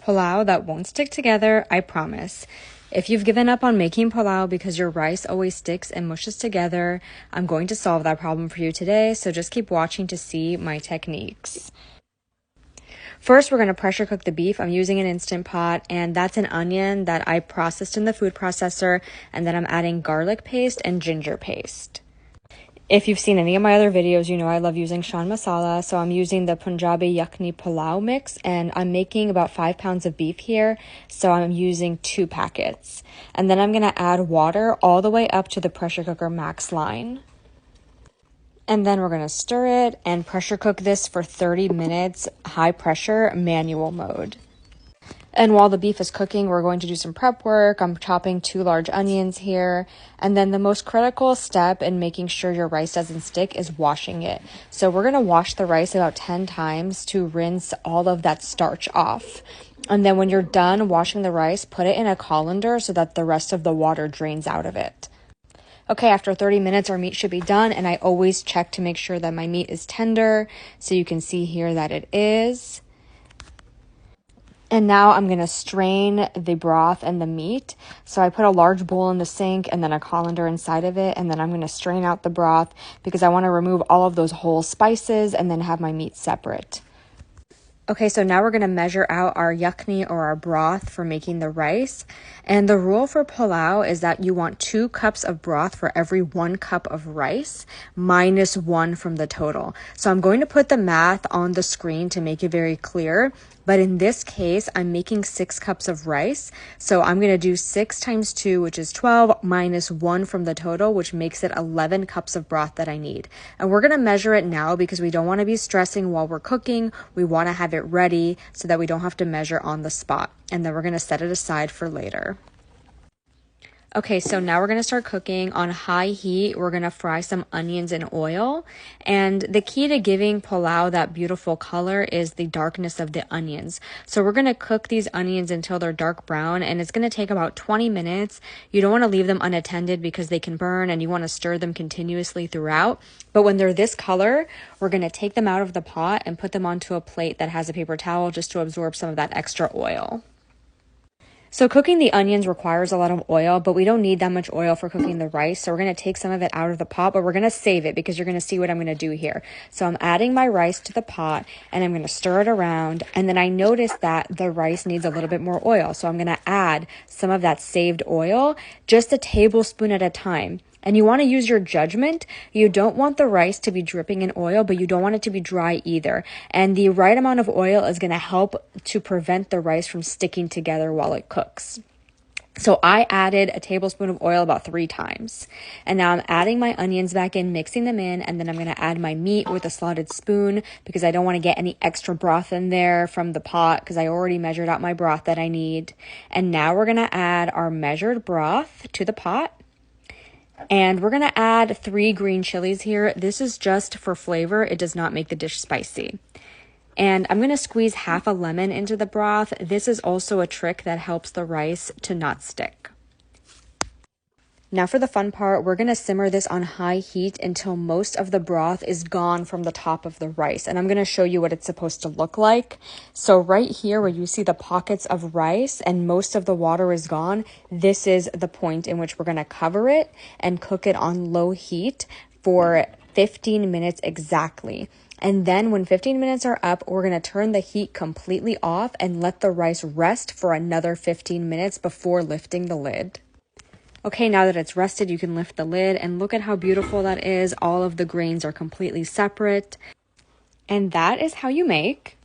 pulao that won't stick together, I promise. If you've given up on making pulao because your rice always sticks and mushes together, I'm going to solve that problem for you today, so just keep watching to see my techniques. First, we're going to pressure cook the beef. I'm using an Instant Pot, and that's an onion that I processed in the food processor, and then I'm adding garlic paste and ginger paste. If you've seen any of my other videos, you know I love using Shan Masala, so I'm using the Punjabi Yakni Pulao mix, and I'm making about 5 pounds of beef here, so I'm using 2 packets. And then I'm going to add water all the way up to the pressure cooker max line. And then we're going to stir it and pressure cook this for 30 minutes, high pressure, manual mode. And while the beef is cooking, we're going to do some prep work. I'm chopping 2 large onions here. And then the most critical step in making sure your rice doesn't stick is washing it. So we're going to wash the rice about 10 times to rinse all of that starch off. And then when you're done washing the rice, put it in a colander so that the rest of the water drains out of it. Okay, after 30 minutes, our meat should be done, and I always check to make sure that my meat is tender. So you can see here that it is. And now I'm going to strain the broth and the meat. So I put a large bowl in the sink and then a colander inside of it. And then I'm going to strain out the broth because I want to remove all of those whole spices and then have my meat separate. Okay, so now we're going to measure out our yakni or our broth for making the rice. And the rule for pulao is that you want 2 cups of broth for every 1 cup of rice, minus 1 from the total. So I'm going to put the math on the screen to make it very clear. But in this case, I'm making 6 cups of rice. So I'm going to do 6 times 2, which is 12, minus 1 from the total, which makes it 11 cups of broth that I need. And we're going to measure it now because we don't want to be stressing while we're cooking. We want to have it ready so that we don't have to measure on the spot. And then we're going to set it aside for later. Okay, so now we're going to start cooking on high heat. We're going to fry some onions in oil. And the key to giving pulao that beautiful color is the darkness of the onions. So we're going to cook these onions until they're dark brown, and it's going to take about 20 minutes. You don't want to leave them unattended because they can burn, and you want to stir them continuously throughout. But when they're this color, we're going to take them out of the pot and put them onto a plate that has a paper towel just to absorb some of that extra oil. So cooking the onions requires a lot of oil, but we don't need that much oil for cooking the rice. So we're going to take some of it out of the pot, but we're going to save it because you're going to see what I'm going to do here. So I'm adding my rice to the pot and I'm going to stir it around. And then I noticed that the rice needs a little bit more oil. So I'm going to add some of that saved oil, just a tablespoon at a time. And you want to use your judgment. You don't want the rice to be dripping in oil, but you don't want it to be dry either. And the right amount of oil is going to help to prevent the rice from sticking together while it cooks. So I added a tablespoon of oil about 3 times. And now I'm adding my onions back in, mixing them in, and then I'm going to add my meat with a slotted spoon because I don't want to get any extra broth in there from the pot because I already measured out my broth that I need. And now we're going to add our measured broth to the pot. And we're going to add 3 green chilies here. This is just for flavor. It does not make the dish spicy. And I'm going to squeeze half a lemon into the broth. This is also a trick that helps the rice to not stick. Now for the fun part, we're going to simmer this on high heat until most of the broth is gone from the top of the rice. And I'm going to show you what it's supposed to look like. So right here where you see the pockets of rice and most of the water is gone, this is the point in which we're going to cover it and cook it on low heat for 15 minutes exactly. And then when 15 minutes are up, we're going to turn the heat completely off and let the rice rest for another 15 minutes before lifting the lid. Okay, now that it's rested, you can lift the lid and look at how beautiful that is. All of the grains are completely separate. And that is how you make